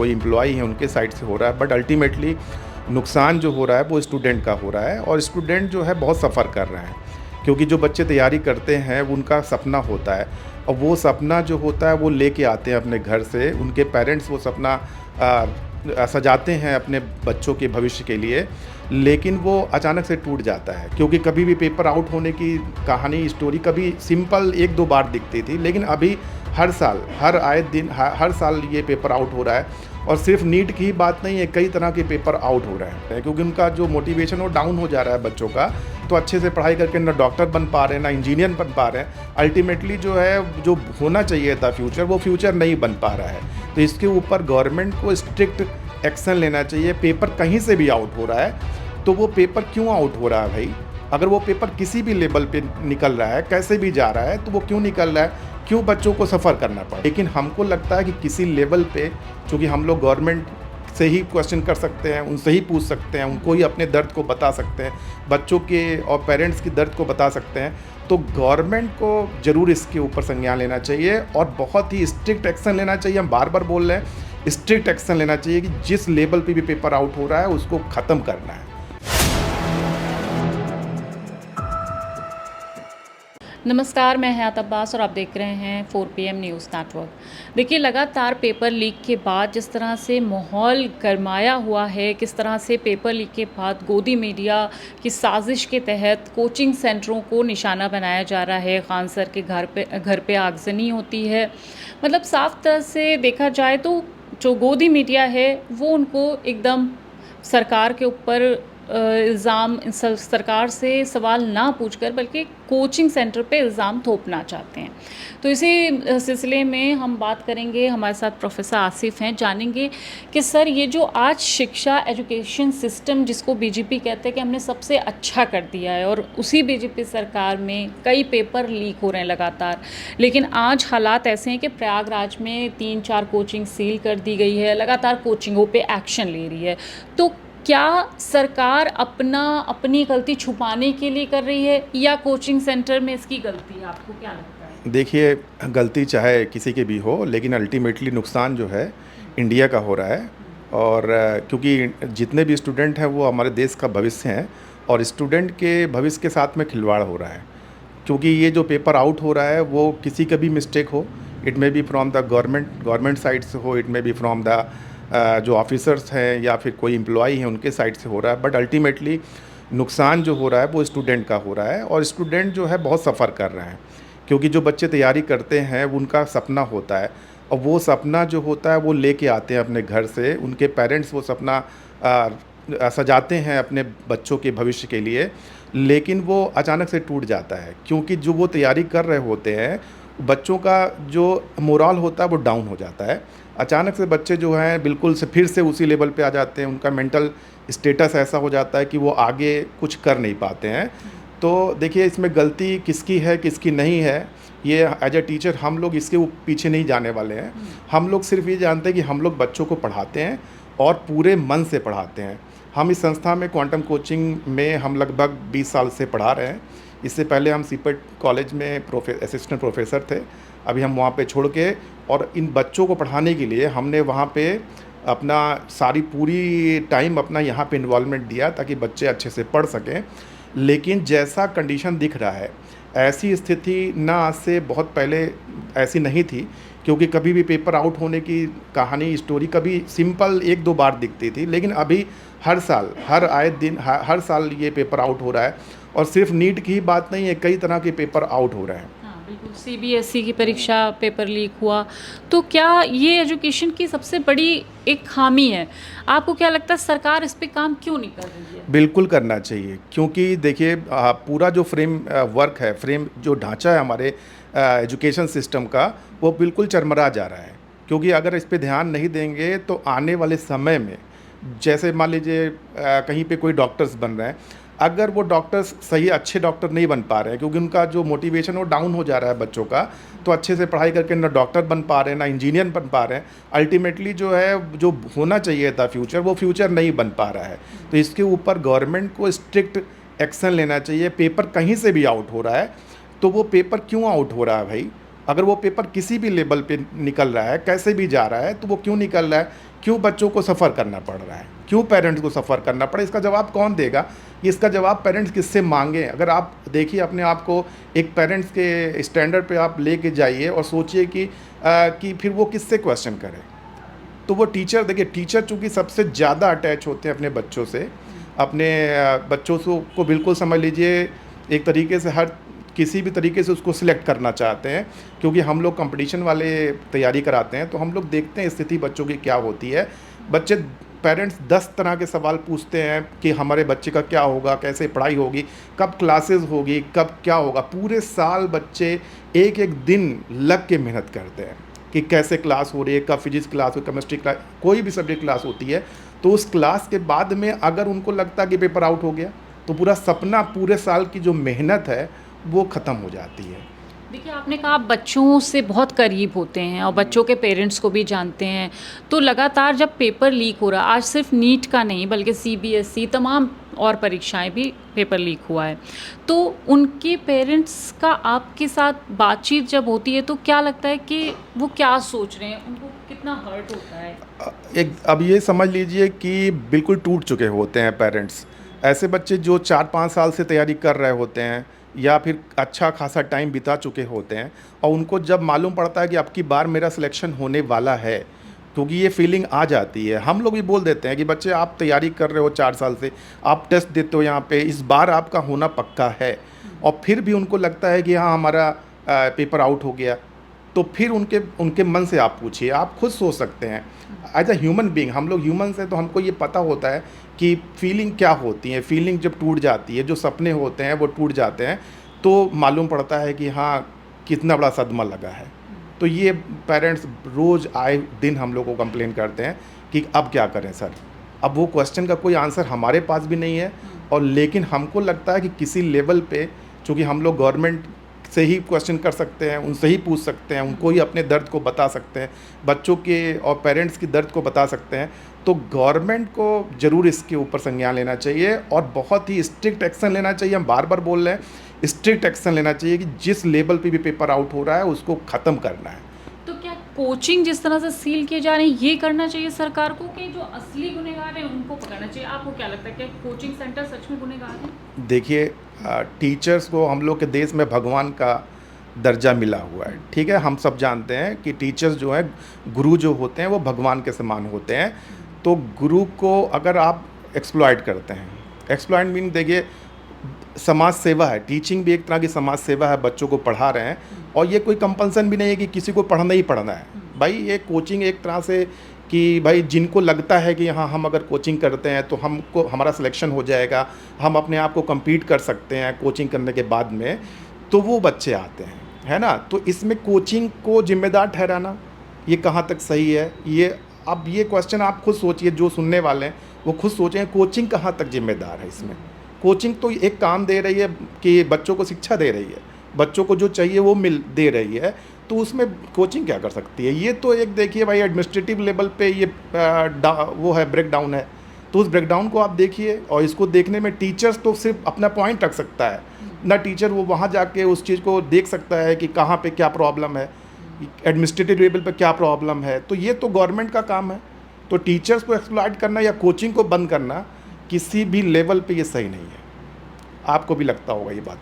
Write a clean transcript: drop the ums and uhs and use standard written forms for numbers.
कोई एम्प्लॉई है उनके साइड से हो रहा है, बट अल्टीमेटली नुकसान जो हो रहा है वो स्टूडेंट का हो रहा है। और स्टूडेंट जो है बहुत सफ़र कर रहे हैं, क्योंकि जो बच्चे तैयारी करते हैं वो उनका सपना होता है, और वो सपना जो होता है वो लेके आते हैं अपने घर से। उनके पेरेंट्स वो सपना सजाते हैं अपने बच्चों के भविष्य के लिए, लेकिन वो अचानक से टूट जाता है। क्योंकि कभी भी पेपर आउट होने की कहानी, स्टोरी कभी सिंपल एक दो बार दिखती थी, लेकिन अभी हर साल, हर आए दिन, हर साल ये पेपर आउट हो रहा है। और सिर्फ नीट की ही बात नहीं है, कई तरह के पेपर आउट हो रहे हैं, क्योंकि उनका जो मोटिवेशन वो डाउन हो जा रहा है बच्चों का। तो अच्छे से पढ़ाई करके ना डॉक्टर बन पा रहे हैं, ना इंजीनियर बन पा रहे हैं। अल्टीमेटली जो है, जो होना चाहिए था फ्यूचर, वो फ्यूचर नहीं बन पा रहा है। तो इसके ऊपर गवर्नमेंट को स्ट्रिक्ट एक्शन लेना चाहिए। पेपर कहीं से भी आउट हो रहा है तो वो पेपर क्यों आउट हो रहा है भाई? अगर वो पेपर किसी भी लेवल पे निकल रहा है, कैसे भी जा रहा है, तो वो क्यों निकल रहा है? क्यों बच्चों को सफ़र करना पड़ा? लेकिन हमको लगता है कि किसी लेवल पे, चूँकि हम लोग गवर्नमेंट से ही क्वेश्चन कर सकते हैं, उनसे ही पूछ सकते हैं, उनको ही अपने दर्द को बता सकते हैं, बच्चों के और पेरेंट्स की दर्द को बता सकते हैं। तो गवर्नमेंट को ज़रूर इसके ऊपर संज्ञान लेना चाहिए और बहुत ही स्ट्रिक्ट एक्शन लेना चाहिए। हम बार बार बोल रहे हैं, स्ट्रिक्ट एक्शन लेना चाहिए कि जिस लेवल पे भी पेपर आउट हो रहा है उसको ख़त्म करना है। नमस्कार, मैं हयात अब्बास और आप देख रहे हैं 4 PM न्यूज़ नेटवर्क। देखिए, लगातार पेपर लीक के बाद जिस तरह से माहौल गरमाया हुआ है, किस तरह से पेपर लीक के बाद गोदी मीडिया की साजिश के तहत कोचिंग सेंटरों को निशाना बनाया जा रहा है। खान सर के घर पे आगजनी होती है। मतलब साफ तरह से देखा जाए तो जो गोदी मीडिया है वो उनको एकदम सरकार के ऊपर इल्ज़ाम सरकार से सवाल ना पूछकर बल्कि कोचिंग सेंटर पे इल्ज़ाम थोपना चाहते हैं। तो इसी सिलसिले में हम बात करेंगे, हमारे साथ प्रोफेसर आसिफ हैं, जानेंगे कि सर ये जो आज शिक्षा एजुकेशन सिस्टम जिसको बीजेपी कहते हैं कि हमने सबसे अच्छा कर दिया है, और उसी बीजेपी सरकार में कई पेपर लीक हो रहे हैं लगातार। लेकिन आज हालात ऐसे हैं कि प्रयागराज में 3-4 कोचिंग सील कर दी गई है, लगातार कोचिंगों पे एक्शन ले रही है। तो क्या सरकार अपनी गलती छुपाने के लिए कर रही है या कोचिंग सेंटर में इसकी गलती है? आपको क्या लगता है? देखिए, गलती चाहे किसी की भी हो, लेकिन अल्टीमेटली नुकसान जो है इंडिया का हो रहा है। और क्योंकि जितने भी स्टूडेंट हैं वो हमारे देश का भविष्य हैं, और स्टूडेंट के भविष्य के साथ में खिलवाड़ हो रहा है। क्योंकि ये जो पेपर आउट हो रहा है वो किसी का भी मिस्टेक हो, it may be from the government side से हो, it may be from the जो ऑफिसर्स हैं या फिर कोई एम्प्लॉई हैं उनके साइड से हो रहा है। बट अल्टीमेटली नुकसान जो हो रहा है वो स्टूडेंट का हो रहा है, और स्टूडेंट जो है बहुत सफ़र कर रहे हैं। क्योंकि जो बच्चे तैयारी करते हैं वो उनका सपना होता है, और वो सपना जो होता है वो लेके आते हैं अपने घर से। उनके पेरेंट्स वो सपना सजाते हैं अपने बच्चों के भविष्य के लिए, लेकिन वो अचानक से टूट जाता है। क्योंकि जो वो तैयारी कर रहे होते हैं, बच्चों का जो मोरल होता है वो डाउन हो जाता है। अचानक से बच्चे जो हैं बिल्कुल से फिर से उसी लेवल पे आ जाते हैं। उनका मेंटल स्टेटस ऐसा हो जाता है कि वो आगे कुछ कर नहीं पाते हैं। तो देखिए, इसमें गलती किसकी है किसकी नहीं है, ये एज ए टीचर हम लोग इसके पीछे नहीं जाने वाले हैं। हम लोग सिर्फ ये जानते हैं कि हम लोग बच्चों को पढ़ाते हैं और पूरे मन से पढ़ाते हैं। हम इस संस्था में क्वांटम कोचिंग में हम लगभग 20 साल से पढ़ा रहे हैं। इससे पहले हम सीपेट कॉलेज में असिस्टेंट प्रोफेसर थे। अभी हम वहाँ पे छोड़ के, और इन बच्चों को पढ़ाने के लिए हमने वहाँ पे अपना पूरी टाइम अपना यहाँ पे इन्वॉल्वमेंट दिया, ताकि बच्चे अच्छे से पढ़ सकें। लेकिन जैसा कंडीशन दिख रहा है, ऐसी स्थिति ना आज से बहुत पहले ऐसी नहीं थी। क्योंकि कभी भी पेपर आउट होने की कहानी, स्टोरी कभी सिंपल एक दो बार दिखती थी, लेकिन अभी हर साल, हर आए दिन, हर साल ये पेपर आउट हो रहा है। और सिर्फ नीट की ही बात नहीं है, कई तरह के पेपर आउट हो रहे हैं। हाँ, बिल्कुल। सीबीएसई की परीक्षा पेपर लीक हुआ, तो क्या ये एजुकेशन की सबसे बड़ी एक खामी है? आपको क्या लगता है सरकार इस पे काम क्यों नहीं कर रही है? बिल्कुल करना चाहिए, क्योंकि देखिए पूरा जो फ्रेम वर्क है, फ्रेम जो ढांचा है हमारे एजुकेशन सिस्टम का, वो बिल्कुल चरमरा जा रहा है। क्योंकि अगर इस पे ध्यान नहीं देंगे तो आने वाले समय में, जैसे मान लीजिए कहीं पे कोई डॉक्टर्स बन रहे हैं, अगर वो डॉक्टर्स सही अच्छे डॉक्टर नहीं बन पा रहे हैं, क्योंकि उनका जो मोटिवेशन वो डाउन हो जा रहा है बच्चों का, तो अच्छे से पढ़ाई करके ना डॉक्टर बन पा रहे हैं, ना इंजीनियर बन पा रहे हैं। अल्टीमेटली जो है, जो होना चाहिए था फ्यूचर, वो फ्यूचर नहीं बन पा रहा है। तो इसके ऊपर गवर्नमेंट को स्ट्रिक्ट एक्शन लेना चाहिए। पेपर कहीं से भी आउट हो रहा है तो वो पेपर क्यों आउट हो रहा है भाई? अगर वो पेपर किसी भी लेवल पे निकल रहा है, कैसे भी जा रहा है, तो वो क्यों निकल रहा है? क्यों बच्चों को सफ़र करना पड़ रहा है, क्यों पेरेंट्स को सफ़र करना पड़े, इसका जवाब कौन देगा? इसका जवाब पेरेंट्स किससे मांगें? अगर आप देखिए अपने आप को एक पेरेंट्स के स्टैंडर्ड पे आप लेके जाइए और सोचिए कि फिर वो किससे क्वेश्चन करें। तो वो टीचर, देखिए टीचर चूँकि सबसे ज़्यादा अटैच होते हैं अपने बच्चों से, अपने बच्चों को बिल्कुल समझ लीजिए एक तरीके से हर किसी भी तरीके से उसको सिलेक्ट करना चाहते हैं, क्योंकि हम लोग कंपटीशन वाले तैयारी कराते हैं तो हम लोग देखते हैं स्थिति बच्चों की क्या होती है। बच्चे पेरेंट्स 10 तरह के सवाल पूछते हैं कि हमारे बच्चे का क्या होगा, कैसे पढ़ाई होगी, कब क्लासेस होगी, कब क्या होगा। पूरे साल बच्चे एक एक दिन लग के मेहनत करते हैं कि कैसे क्लास हो रही है, कब फिजिक्स क्लास हो, केमिस्ट्री क्लास, कोई भी सब्जेक्ट क्लास होती है। तो उस क्लास के बाद में अगर उनको लगता कि पेपर आउट हो गया तो पूरा सपना, पूरे साल की जो मेहनत है वो ख़त्म हो जाती है। देखिए, आपने कहा आप बच्चों से बहुत करीब होते हैं और बच्चों के पेरेंट्स को भी जानते हैं, तो लगातार जब पेपर लीक हो रहा, आज सिर्फ नीट का नहीं बल्कि सीबीएसई तमाम और परीक्षाएं भी पेपर लीक हुआ है, तो उनके पेरेंट्स का आपके साथ बातचीत जब होती है तो क्या लगता है कि वो क्या सोच रहे हैं, उनको कितना हर्ट होता है? अब ये समझ लीजिए कि बिल्कुल टूट चुके होते हैं पेरेंट्स। ऐसे बच्चे जो 4-5 साल से तैयारी कर रहे होते हैं या फिर अच्छा खासा टाइम बिता चुके होते हैं और उनको जब मालूम पड़ता है कि अब की बार मेरा सिलेक्शन होने वाला है, क्योंकि ये फीलिंग आ जाती है। हम लोग भी बोल देते हैं कि बच्चे आप तैयारी कर रहे हो 4 साल से, आप टेस्ट देते हो यहाँ पे, इस बार आपका होना पक्का है, और फिर भी उनको लगता है कि हाँ हमारा पेपर आउट हो गया, तो फिर उनके मन से आप पूछिए, आप खुद सोच सकते हैं। एज अ ह्यूमन बीइंग, हम लोग ह्यूमन से, तो हमको ये पता होता है कि फीलिंग क्या होती है। फीलिंग जब टूट जाती है, जो सपने होते हैं वो टूट जाते हैं, तो मालूम पड़ता है कि हाँ कितना बड़ा सदमा लगा है। तो ये पेरेंट्स रोज़ आए दिन हम लोग को कंप्लेन करते हैं कि अब क्या करें सर। अब वो क्वेश्चन का कोई आंसर हमारे पास भी नहीं है, और लेकिन हमको लगता है कि किसी लेवल पे, चूँकि हम लोग गवर्नमेंट से ही क्वेश्चन कर सकते हैं, उनसे ही पूछ सकते हैं, उनको ही अपने दर्द को बता सकते हैं, बच्चों के और पेरेंट्स की दर्द को बता सकते हैं। तो गवर्नमेंट को ज़रूर इसके ऊपर संज्ञान लेना चाहिए और बहुत ही स्ट्रिक्ट एक्शन लेना चाहिए। हम बार बार बोल रहे हैं, स्ट्रिक्ट एक्शन लेना चाहिए कि जिस लेवल पे भी पेपर आउट हो रहा है उसको ख़त्म करना है। तो क्या कोचिंग जिस तरह से सील किए जा रहे हैं, ये करना चाहिए सरकार को कि जो असली गुनहगार हैं उनको पकड़ना चाहिए? आपको क्या लगता है कि कोचिंग सेंटर सच में गुनहगार हैं? देखिए, टीचर्स को हम लोग के देश में भगवान का दर्जा मिला हुआ है, ठीक है। हम सब जानते हैं कि टीचर्स जो हैं, गुरु जो होते हैं वो भगवान के समान होते हैं। तो गुरु को अगर आप एक्सप्लॉइट करते हैं, एक्सप्लॉइट मीन देखिए समाज सेवा है, टीचिंग भी एक तरह की समाज सेवा है, बच्चों को पढ़ा रहे हैं, और ये कोई कंपल्सन भी नहीं है कि किसी को पढ़ना ही पढ़ना है। भाई ये कोचिंग एक तरह से कि भाई जिनको लगता है कि हाँ हम अगर कोचिंग करते हैं तो हमको हमारा सिलेक्शन हो जाएगा, हम अपने आप को compete कर सकते हैं कोचिंग करने के बाद में, तो वो बच्चे आते हैं, है ना। तो इसमें कोचिंग को जिम्मेदार ठहराना ये कहाँ तक सही है? ये अब ये क्वेश्चन आप खुद सोचिए, जो सुनने वाले हैं वो खुद सोचें, कोचिंग कहाँ तक जिम्मेदार है इसमें। कोचिंग तो एक काम दे रही है कि बच्चों को शिक्षा दे रही है, बच्चों को जो चाहिए वो दे रही है, तो उसमें कोचिंग क्या कर सकती है? ये तो एक देखिए भाई एडमिनिस्ट्रेटिव लेवल पे ये वो है, ब्रेक डाउन है। तो उस ब्रेक डाउन को आप देखिए, और इसको देखने में टीचर्स तो सिर्फ अपना पॉइंट रख सकता है ना, टीचर वो वहाँ जाके उस चीज़ को देख सकता है कि कहाँ पे क्या प्रॉब्लम है, एडमिनिस्ट्रेटिव लेवल पे क्या प्रॉब्लम है। तो ये तो गवर्नमेंट का काम है। तो टीचर्स को एक्सप्लॉइट करना या कोचिंग को बंद करना किसी भी लेवल पे ये सही नहीं है। आपको भी लगता होगा ये बात।